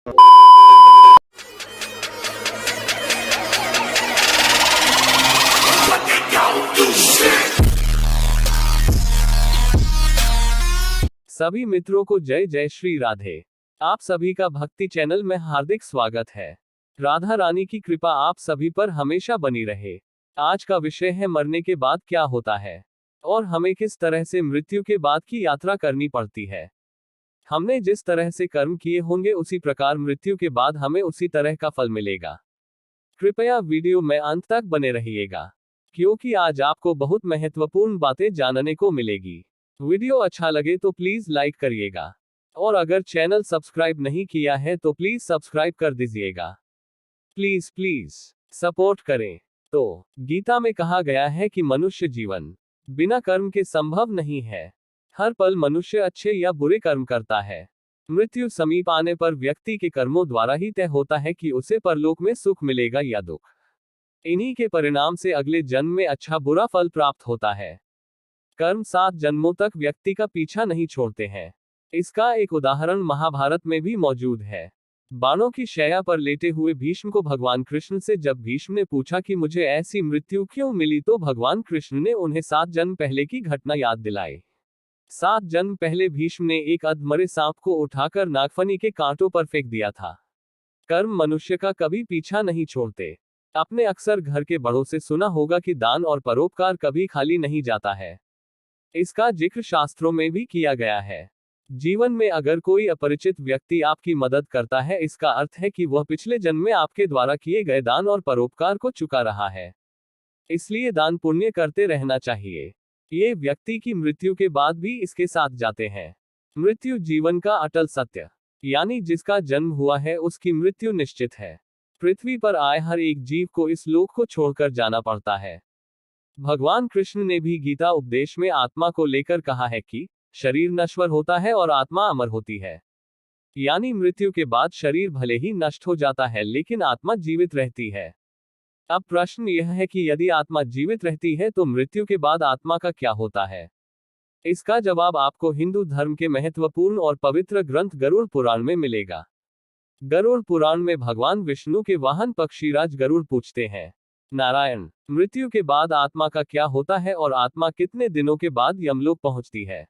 सभी मित्रों को जय जय श्री राधे। आप सभी का भक्ति चैनल में हार्दिक स्वागत है। राधा रानी की कृपा आप सभी पर हमेशा बनी रहे। आज का विषय है मरने के बाद क्या होता है और हमें किस तरह से मृत्यु के बाद की यात्रा करनी पड़ती है। हमने जिस तरह से कर्म किए होंगे उसी प्रकार मृत्यु के बाद हमें उसी तरह का फल मिलेगा। कृपया वीडियो में अंत तक बने रहिएगा, क्योंकि आज आपको बहुत महत्वपूर्ण बातें जानने को मिलेगी। वीडियो अच्छा लगे तो प्लीज लाइक करिएगा, और अगर चैनल सब्सक्राइब नहीं किया है तो प्लीज सब्सक्राइब कर दीजिएगा। प्लीज प्लीज सपोर्ट करें। तो गीता में कहा गया है कि मनुष्य जीवन बिना कर्म के संभव नहीं है। हर पल मनुष्य अच्छे या बुरे कर्म करता है। मृत्यु समीप आने पर व्यक्ति के कर्मों द्वारा ही तय होता है कि उसे परलोक में सुख मिलेगा या दुख। इन्हीं के परिणाम से अगले जन्म में अच्छा बुरा फल प्राप्त होता है। कर्म 7 जन्मों तक व्यक्ति का पीछा नहीं छोड़ते हैं। इसका एक उदाहरण महाभारत में भी मौजूद है। बाणों की शैया पर लेटे हुए भीष्म को भगवान कृष्ण से जब भीष्म ने पूछा कि मुझे ऐसी मृत्यु क्यों मिली, तो भगवान कृष्ण ने उन्हें 7 जन्म पहले की घटना याद दिलाई। 7 जन्म पहले भीष्म ने एक अधमरे सांप को उठाकर नागफनी के कांटों पर फेंक दिया था। कर्म मनुष्य का कभी पीछा नहीं छोड़ते। आपने अक्सर घर के बड़ों से सुना होगा कि दान और परोपकार कभी खाली नहीं जाता है। इसका जिक्र शास्त्रों में भी किया गया है। जीवन में अगर कोई अपरिचित व्यक्ति आपकी मदद करता है, इसका अर्थ है कि वह पिछले जन्म में आपके द्वारा किए गए दान और परोपकार को चुका रहा है। इसलिए दान पुण्य करते रहना चाहिए। ये व्यक्ति की मृत्यु के बाद भी इसके साथ जाते हैं। मृत्यु जीवन का अटल सत्य, यानी जिसका जन्म हुआ है उसकी मृत्यु निश्चित है। पृथ्वी पर आए हर एक जीव को इस लोक को छोड़कर जाना पड़ता है। भगवान कृष्ण ने भी गीता उपदेश में आत्मा को लेकर कहा है कि शरीर नश्वर होता है और आत्मा अमर होती है। यानी मृत्यु के बाद शरीर भले ही नष्ट हो जाता है, लेकिन आत्मा जीवित रहती है। अब प्रश्न यह है कि यदि आत्मा जीवित रहती है तो मृत्यु के बाद आत्मा का क्या होता है। इसका जवाब आपको हिंदू धर्म के महत्वपूर्ण और पवित्र ग्रंथ गरुड़ पुराण में मिलेगा। गरुड़ पुराण में भगवान विष्णु के वाहन पक्षीराज गरुड़ पूछते हैं, नारायण, मृत्यु के बाद आत्मा का क्या होता है और आत्मा कितने दिनों के बाद यमलोक पहुंचती है।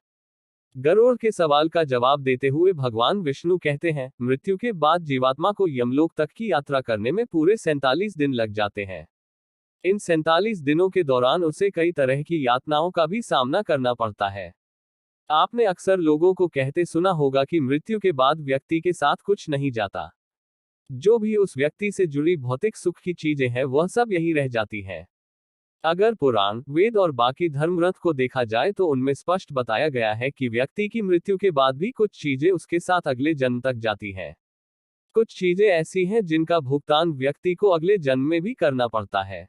गरुड़ के सवाल का जवाब देते हुए भगवान विष्णु कहते हैं, मृत्यु के बाद जीवात्मा को यमलोक तक की यात्रा करने में पूरे 47 दिन लग जाते हैं। इन 47 दिनों के दौरान उसे कई तरह की यातनाओं का भी सामना करना पड़ता है। आपने अक्सर लोगों को कहते सुना होगा कि मृत्यु के बाद व्यक्ति के साथ कुछ नहीं जाता। जो भी उस व्यक्ति से जुड़ी भौतिक सुख की चीजें हैं वह सब यही रह जाती हैं। अगर पुराण, वेद और बाकी धर्म ग्रंथ को देखा जाए तो उनमें स्पष्ट बताया गया है कि व्यक्ति की मृत्यु के बाद भी कुछ चीजें उसके साथ अगले जन्म तक जाती हैं। कुछ चीजें ऐसी हैं जिनका भुगतान व्यक्ति को अगले जन्म में भी करना पड़ता है।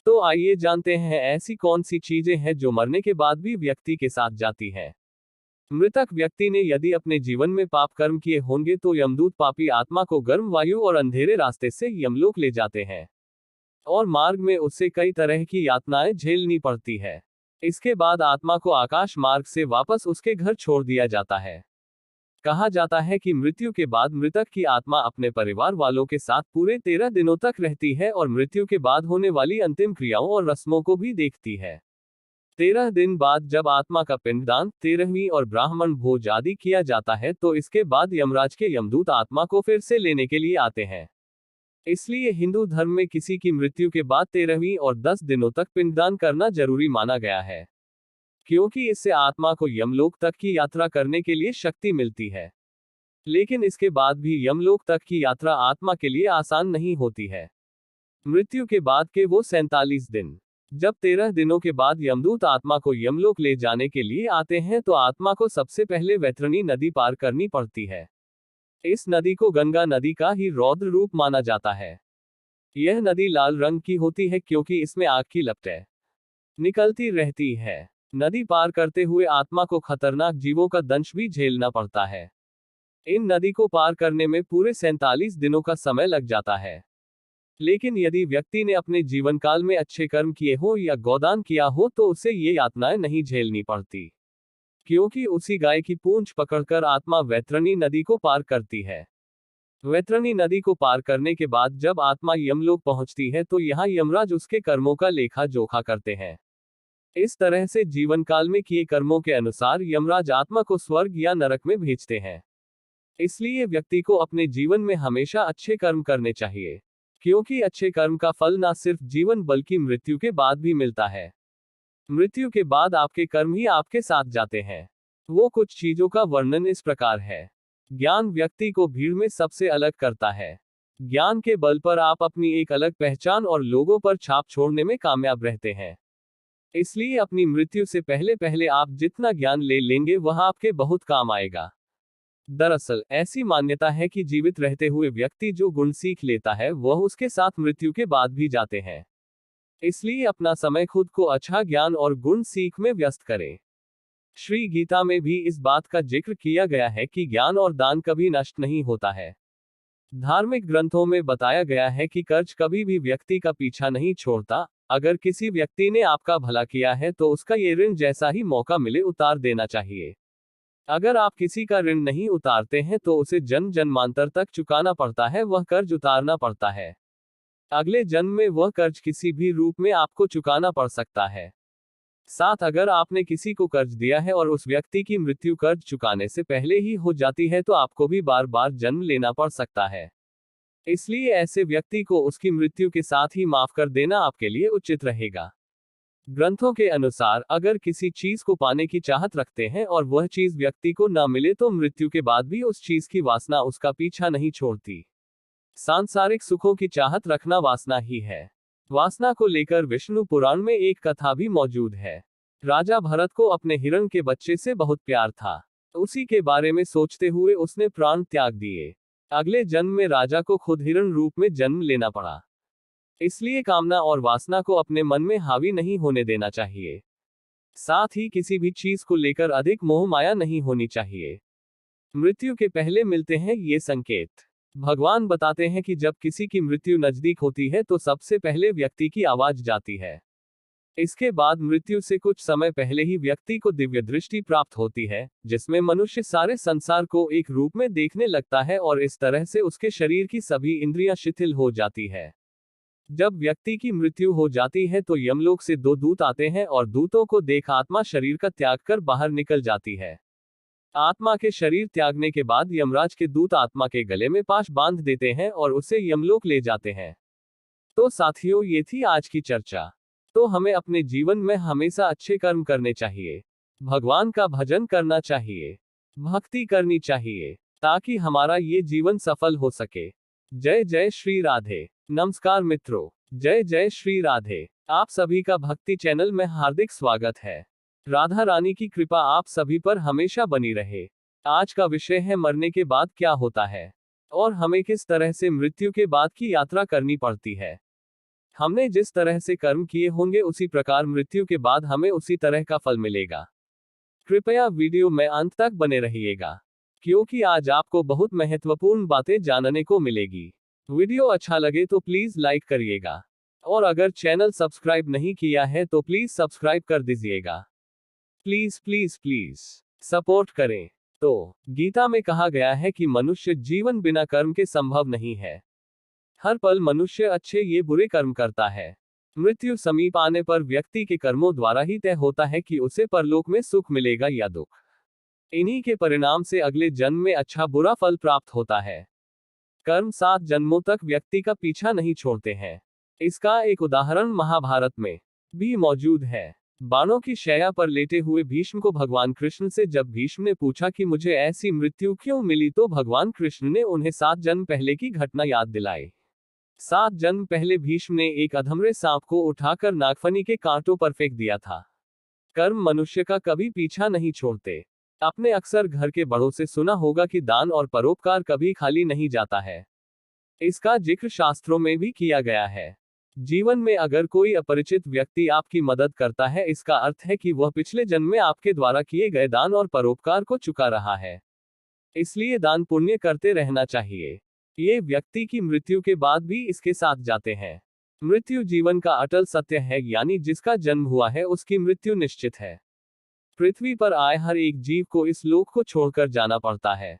तो आइए जानते हैं ऐसी कौन सी चीजें हैं जो मरने के बाद भी व्यक्ति के साथ जाती हैं। मृतक व्यक्ति ने यदि अपने जीवन में पाप कर्म किए होंगे तो यमदूत पापी आत्मा को गर्म वायु और अंधेरे रास्ते से यमलोक ले जाते हैं, और मार्ग में उससे कई तरह की यातनाएं झेलनी पड़ती है। इसके बाद आत्मा को आकाश मार्ग से वापस उसके घर छोड़ दिया जाता है। कहा जाता है कि मृत्यु के बाद मृतक की आत्मा अपने परिवार वालों के साथ पूरे 13 दिनों तक रहती है और मृत्यु के बाद होने वाली अंतिम क्रियाओं और रस्मों को भी देखती है। 13 दिन बाद जब आत्मा का पिंडदान, 13वीं और ब्राह्मण भोज आदि किया जाता है तो इसके बाद यमराज के यमदूत आत्मा को फिर से लेने के लिए आते हैं। इसलिए हिंदू धर्म में किसी की मृत्यु के बाद 13वीं और 10 दिनों तक पिंडदान करना जरूरी माना गया है, क्योंकि इससे आत्मा को यमलोक तक की यात्रा करने के लिए शक्ति मिलती है। लेकिन इसके बाद भी यमलोक तक की यात्रा आत्मा के लिए आसान नहीं होती है। मृत्यु के बाद के वो 47 दिन, जब 13 दिनों के बाद यमदूत आत्मा को यमलोक ले जाने के लिए आते हैं तो आत्मा को सबसे पहले वैतरणी नदी पार करनी पड़ती है। इस नदी को गंगा नदी का ही रौद्र रूप माना जाता है। यह नदी लाल रंग की होती है क्योंकि इसमें आग की लपटें निकलती रहती है। नदी पार करते हुए आत्मा को खतरनाक जीवों का दंश भी झेलना पड़ता है। इन नदी को पार करने में पूरे 47 दिनों का समय लग जाता है। लेकिन यदि व्यक्ति ने अपने जीवन काल में अच्छे कर्म किए हो या गोदान किया हो तो उसे ये यातनाएं नहीं झेलनी पड़ती, क्योंकि उसी गाय की पूंछ पकड़कर आत्मा वैतरणी नदी को पार करती है। वैतरणी नदी को पार करने के बाद जब आत्मा यमलोक पहुंचती है तो यहाँ यमराज उसके कर्मों का लेखा जोखा करते हैं। इस तरह से जीवन काल में किए कर्मों के अनुसार यमराज आत्मा को स्वर्ग या नरक में भेजते हैं। इसलिए व्यक्ति को अपने जीवन में हमेशा अच्छे कर्म करने चाहिए, क्योंकि अच्छे कर्म का फल न सिर्फ जीवन बल्कि मृत्यु के बाद भी मिलता है। मृत्यु के बाद आपके कर्म ही आपके साथ जाते हैं। वो कुछ चीजों का वर्णन इस प्रकार है। ज्ञान व्यक्ति को भीड़ में सबसे अलग करता है। ज्ञान के बल पर आप अपनी एक अलग पहचान और लोगों पर छाप छोड़ने में कामयाब रहते हैं। इसलिए अपनी मृत्यु से पहले पहले आप जितना ज्ञान ले लेंगे वह आपके बहुत काम आएगा। दरअसल ऐसी मान्यता है कि जीवित रहते हुए व्यक्ति जो गुण सीख लेता है वह उसके साथ मृत्यु के बाद भी जाते हैं। इसलिए अपना समय खुद को अच्छा ज्ञान और गुण सीख में व्यस्त करें। श्री गीता में भी इस बात का जिक्र किया गया है कि ज्ञान और दान कभी नष्ट नहीं होता है। धार्मिक ग्रंथों में बताया गया है कि कर्ज कभी भी व्यक्ति का पीछा नहीं छोड़ता। अगर किसी व्यक्ति ने आपका भला किया है तो उसका ये ऋण जैसा ही मौका मिले उतार देना चाहिए। अगर आप किसी का ऋण नहीं उतारते हैं तो उसे जन्म जन्मांतर तक चुकाना पड़ता है, वह कर्ज उतारना पड़ता है। अगले जन्म में वह कर्ज किसी भी रूप में आपको चुकाना पड़ सकता है। साथ अगर आपने किसी को कर्ज दिया है और उस व्यक्ति की मृत्यु कर्ज चुकाने से पहले ही हो जाती है तो आपको भी बार बार जन्म लेना पड़ सकता है। इसलिए ऐसे व्यक्ति को उसकी मृत्यु के साथ ही माफ कर देना आपके लिए उचित रहेगा। ग्रंथों के अनुसार अगर किसी चीज को पाने की चाहत रखते हैं और वह चीज व्यक्ति को न मिले तो मृत्यु के बाद भी उस चीज की वासना उसका पीछा नहीं छोड़ती। सांसारिक सुखों की चाहत रखना वासना ही है। वासना को लेकर विष्णु पुराण में एक कथा भी मौजूद है। राजा भरत को अपने हिरण के बच्चे से बहुत प्यार था। उसी के बारे में सोचते हुए उसने प्राण त्याग दिए। अगले जन्म में राजा को खुद हिरण रूप में जन्म लेना पड़ा। इसलिए कामना और वासना को अपने मन में हावी नहीं होने देना चाहिए। साथ ही किसी भी चीज को लेकर अधिक मोह माया नहीं होनी चाहिए। मृत्यु के पहले मिलते हैं ये संकेत। भगवान बताते हैं कि जब किसी की मृत्यु नजदीक होती है तो सबसे पहले व्यक्ति की आवाज जाती है। इसके बाद मृत्यु से कुछ समय पहले ही व्यक्ति को दिव्य दृष्टि प्राप्त होती है, जिसमें मनुष्य सारे संसार को एक रूप में देखने लगता है और इस तरह से उसके शरीर की सभी इंद्रियां शिथिल हो जाती है। जब व्यक्ति की मृत्यु हो जाती है तो यमलोक से दो दूत आते हैं और दूतों को देख आत्मा शरीर का त्याग कर बाहर निकल जाती है। आत्मा के शरीर त्यागने के बाद यमराज के दूत आत्मा के गले में पाश बांध देते हैं और उसे यमलोक ले जाते हैं। तो साथियों, ये थी आज की चर्चा। तो हमें अपने जीवन में हमेशा अच्छे कर्म करने चाहिए, भगवान का भजन करना चाहिए, भक्ति करनी चाहिए, ताकि हमारा ये जीवन सफल हो सके। जय जय श्री राधे। नमस्कार मित्रों, जय जय श्री राधे। आप सभी का भक्ति चैनल में हार्दिक स्वागत है। राधा रानी की कृपा आप सभी पर हमेशा बनी रहे। आज का विषय है मरने के बाद क्या होता है और हमें किस तरह से मृत्यु के बाद की यात्रा करनी पड़ती है। हमने जिस तरह से कर्म किए होंगे उसी प्रकार मृत्यु के बाद हमें उसी तरह का फल मिलेगा। कृपया वीडियो में अंत तक बने रहिएगा, क्योंकि आज आपको बहुत महत्वपूर्ण बातें जानने को मिलेगी। वीडियो अच्छा लगे तो प्लीज लाइक करिएगा और अगर चैनल सब्सक्राइब नहीं किया है तो प्लीज सब्सक्राइब कर दीजिएगा। प्लीज प्लीज प्लीज सपोर्ट करें। तो गीता में कहा गया है कि मनुष्य जीवन बिना कर्म के संभव नहीं है। हर पल मनुष्य अच्छे ये बुरे कर्म करता है। मृत्यु समीप आने पर व्यक्ति के कर्मों द्वारा ही तय होता है कि उसे परलोक में सुख मिलेगा या दुख। इन्हीं के परिणाम से अगले जन्म में अच्छा बुरा फल प्राप्त होता है। कर्म 7 जन्मों तक व्यक्ति का पीछा नहीं छोड़ते हैं। इसका एक उदाहरण महाभारत में भी मौजूद है। बाणों की शैया पर लेटे हुए भीष्म को भगवान कृष्ण से जब भीष्म ने पूछा कि मुझे ऐसी मृत्यु क्यों मिली तो भगवान कृष्ण ने उन्हें 7 जन्म पहले की घटना याद दिलाई। 7 जन्म पहले भीष्म ने एक अधमरे सांप को उठाकर नागफनी के कांटों पर फेंक दिया था। कर्म मनुष्य का कभी पीछा नहीं छोड़ते। आपने अक्सर घर के बड़ों से सुना होगा कि दान और परोपकार कभी खाली नहीं जाता है। इसका जिक्र शास्त्रों में भी किया गया है। जीवन में अगर कोई अपरिचित व्यक्ति आपकी मदद करता है, इसका अर्थ है कि वह पिछले जन्म में आपके द्वारा किए गए दान और परोपकार को चुका रहा है। इसलिए दान पुण्य करते रहना चाहिए। ये व्यक्ति की मृत्यु के बाद भी इसके साथ जाते हैं। मृत्यु जीवन का अटल सत्य है, यानी जिसका जन्म हुआ है उसकी मृत्यु निश्चित है। पृथ्वी पर आए हर एक जीव को इस लोक को छोड़कर जाना पड़ता है।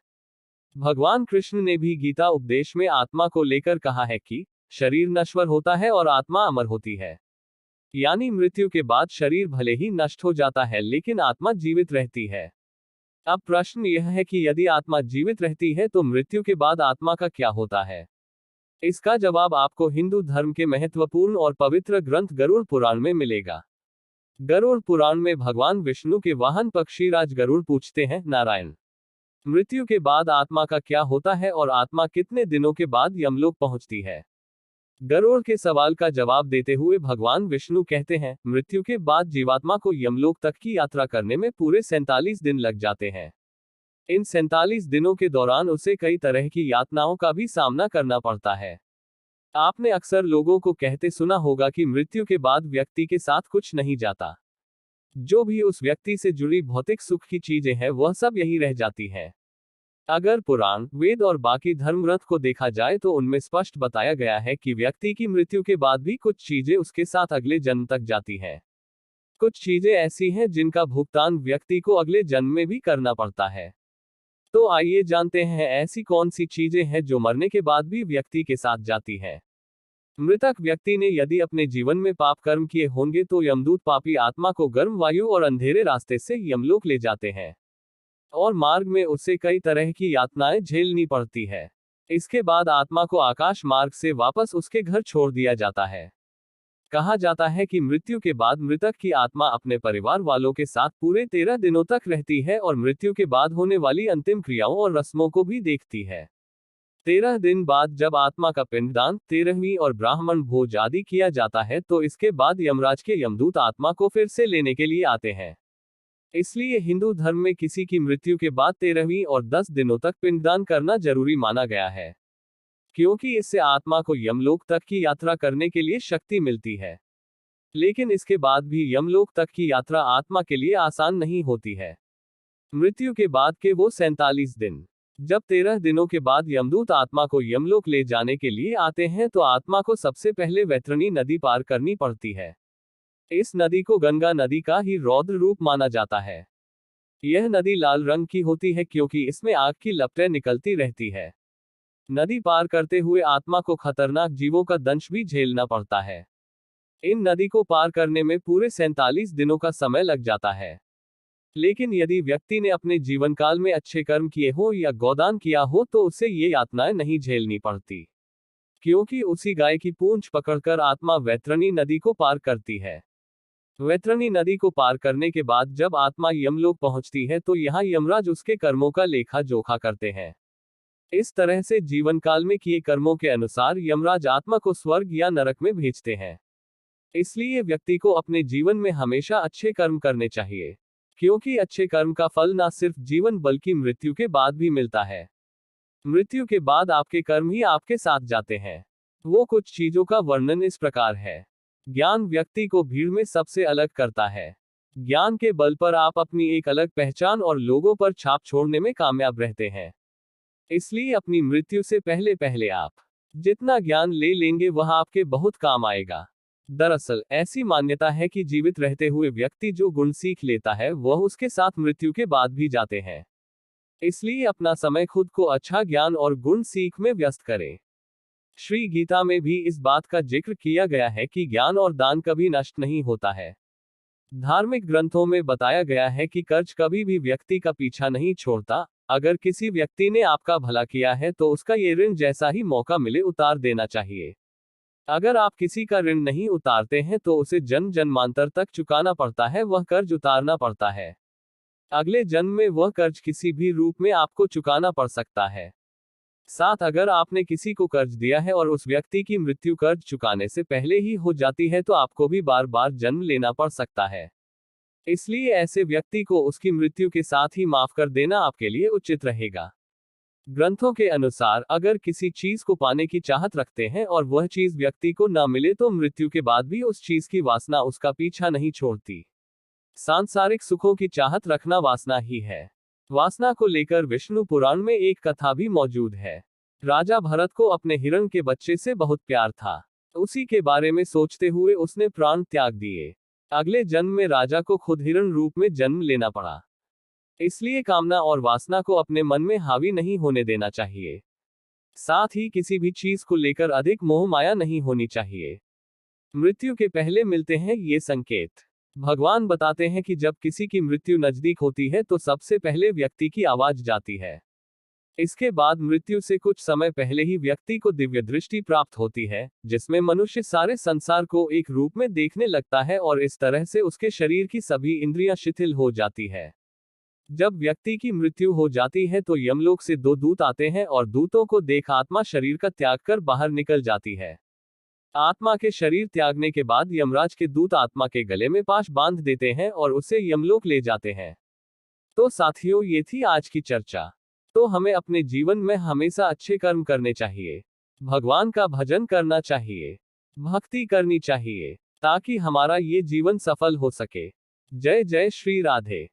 भगवान कृष्ण ने भी गीता उपदेश में आत्मा को लेकर कहा है कि शरीर नश्वर होता है और आत्मा अमर होती है। यानी मृत्यु के बाद शरीर भले ही नष्ट हो जाता है लेकिन आत्मा जीवित रहती है। अब प्रश्न यह है कि यदि आत्मा जीवित रहती है तो मृत्यु के बाद आत्मा का क्या होता है? इसका जवाब आपको हिंदू धर्म के महत्वपूर्ण और पवित्र ग्रंथ गरुड़ पुराण में मिलेगा। गरुड़ पुराण में भगवान विष्णु के वाहन पक्षीराज गरुड़ पूछते हैं, नारायण, मृत्यु के बाद आत्मा का क्या होता है और आत्मा कितने दिनों के बाद यमलोक पहुंचती है? गरुड़ के सवाल का जवाब देते हुए भगवान विष्णु कहते हैं, मृत्यु के बाद जीवात्मा को यमलोक तक की यात्रा करने में पूरे 47 दिन लग जाते हैं। इन 47 दिनों के दौरान उसे कई तरह की यातनाओं का भी सामना करना पड़ता है। आपने अक्सर लोगों को कहते सुना होगा कि मृत्यु के बाद व्यक्ति के साथ कुछ नहीं जाता। जो भी उस व्यक्ति से जुड़ी भौतिक सुख की चीजें हैं वह सब यही रह जाती हैं। अगर पुराण, वेद और बाकी धर्म ग्रंथ को देखा जाए तो उनमें स्पष्ट बताया गया है कि व्यक्ति की मृत्यु के बाद भी कुछ चीजें उसके साथ अगले जन्म तक जाती हैं। कुछ चीजें ऐसी हैं जिनका भुगतान व्यक्ति को अगले जन्म में भी करना पड़ता है। तो आइए जानते हैं ऐसी कौन सी चीजें हैं जो मरने के बाद भी व्यक्ति के साथ जाती हैं। मृतक व्यक्ति ने यदि अपने जीवन में पाप कर्म किए होंगे तो यमदूत पापी आत्मा को गर्म वायु और अंधेरे रास्ते से यमलोक ले जाते हैं और मार्ग में उसे कई तरह की यातनाएं झेलनी पड़ती है। इसके बाद आत्मा को आकाश मार्ग से वापस उसके घर छोड़ दिया जाता है। कहा जाता है कि मृत्यु के बाद मृतक की आत्मा अपने परिवार वालों के साथ पूरे 13 दिनों तक रहती है और मृत्यु के बाद होने वाली अंतिम क्रियाओं और रस्मों को भी देखती है। 13 दिन बाद जब आत्मा का पिंडदान, 13वीं और ब्राह्मण भोज आदि किया जाता है तो इसके बाद यमराज के यमदूत आत्मा को फिर से लेने के लिए आते हैं। इसलिए हिंदू धर्म में किसी की मृत्यु के बाद 13वीं और 10 दिनों तक पिंडदान करना जरूरी माना गया है, क्योंकि इससे आत्मा को यमलोक तक की यात्रा करने के लिए शक्ति मिलती है। लेकिन इसके बाद भी यमलोक तक की यात्रा आत्मा के लिए आसान नहीं होती है। मृत्यु के बाद के वो 47 दिन, जब 13 दिनों के बाद यमदूत आत्मा को यमलोक ले जाने के लिए आते हैं तो आत्मा को सबसे पहले वैतरणी नदी पार करनी पड़ती है। इस नदी को गंगा नदी का ही रौद्र रूप माना जाता है। यह नदी लाल रंग की होती है क्योंकि इसमें आग की लपटें निकलती रहती है। नदी पार करते हुए आत्मा को खतरनाक जीवों का दंश भी झेलना पड़ता है। इन नदी को पार करने में पूरे 47 दिनों का समय लग जाता है। लेकिन यदि व्यक्ति ने अपने जीवन काल में अच्छे कर्म किए हो या गोदान किया हो तो उसे ये यातनाएं नहीं झेलनी पड़ती, क्योंकि उसी गाय की पूंछ पकड़कर आत्मा वैतरणी नदी को पार करती है। वैतरणी नदी को पार करने के बाद जब आत्मा यमलोक पहुंचती है तो यहाँ यमराज उसके कर्मों का लेखा जोखा करते हैं। इस तरह से जीवन काल में किए कर्मों के अनुसार यमराज आत्मा को स्वर्ग या नरक में भेजते हैं। इसलिए व्यक्ति को अपने जीवन में हमेशा अच्छे कर्म करने चाहिए, क्योंकि अच्छे कर्म का फल ना सिर्फ जीवन बल्कि मृत्यु के बाद भी मिलता है। मृत्यु के बाद आपके कर्म ही आपके साथ जाते हैं। वो कुछ चीजों का वर्णन इस प्रकार है। ज्ञान व्यक्ति को भीड़ में सबसे अलग करता है। ज्ञान के बल पर आप अपनी एक अलग पहचान और लोगों पर छाप छोड़ने में कामयाब रहते हैं। इसलिए अपनी मृत्यु से पहले पहले आप जितना ज्ञान ले लेंगे वह आपके बहुत काम आएगा। दरअसल ऐसी मान्यता है कि जीवित रहते हुए व्यक्ति जो गुण सीख लेता है वह उसके साथ मृत्यु के बाद भी जाते हैं। इसलिए अपना समय खुद को अच्छा ज्ञान और गुण सीख में व्यस्त करें। श्री गीता में भी इस बात का जिक्र किया गया है कि ज्ञान और दान कभी नष्ट नहीं होता है। धार्मिक ग्रंथों में बताया गया है कि कर्ज कभी भी व्यक्ति का पीछा नहीं छोड़ता। अगर किसी व्यक्ति ने आपका भला किया है तो उसका ये ऋण जैसा ही मौका मिले उतार देना चाहिए। अगर आप किसी का ऋण नहीं उतारते हैं तो उसे जन्म जन्मांतर तक चुकाना पड़ता है, वह कर्ज उतारना पड़ता है। अगले जन्म में वह कर्ज किसी भी रूप में आपको चुकाना पड़ सकता है। साथ अगर आपने किसी को कर्ज दिया है और उस व्यक्ति की मृत्यु कर्ज चुकाने से पहले ही हो जाती है तो आपको भी बार बार जन्म लेना पड़ सकता है। इसलिए ऐसे व्यक्ति को उसकी मृत्यु के साथ ही माफ कर देना आपके लिए उचित रहेगा। ग्रंथों के अनुसार अगर किसी चीज को पाने की चाहत रखते हैं और वह चीज व्यक्ति को न मिले तो मृत्यु के बाद भी उस चीज की वासना उसका पीछा नहीं छोड़ती। सांसारिक सुखों की चाहत रखना वासना ही है। वासना को लेकर विष्णु पुराण में एक कथा भी मौजूद है। राजा भरत को अपने हिरण के बच्चे से बहुत प्यार था। उसी के बारे में सोचते हुए उसने प्राण त्याग दिए। अगले जन्म में राजा को खुद हिरण रूप में जन्म लेना पड़ा। इसलिए कामना और वासना को अपने मन में हावी नहीं होने देना चाहिए। साथ ही किसी भी चीज को लेकर अधिक मोह माया नहीं होनी चाहिए। मृत्यु के पहले मिलते हैं ये संकेत। भगवान बताते हैं कि जब किसी की मृत्यु नजदीक होती है तो सबसे पहले व्यक्ति की आवाज जाती है। इसके बाद मृत्यु से कुछ समय पहले ही व्यक्ति को दिव्य दृष्टि प्राप्त होती है, जिसमें मनुष्य सारे संसार को एक रूप में देखने लगता है और इस तरह से उसके शरीर की सभी इंद्रियां शिथिल हो जाती है। जब व्यक्ति की मृत्यु हो जाती है तो यमलोक से दो दूत आते हैं और दूतों को देख आत्मा शरीर का त्याग कर बाहर निकल जाती है। आत्मा के शरीर त्यागने के बाद यमराज के दूत आत्मा के गले में पाश बांध देते हैं और उसे यमलोक ले जाते हैं। तो साथियों, ये थी आज की चर्चा। तो हमें अपने जीवन में हमेशा अच्छे कर्म करने चाहिए, भगवान का भजन करना चाहिए, भक्ति करनी चाहिए, ताकि हमारा ये जीवन सफल हो सके। जय जय श्री राधे।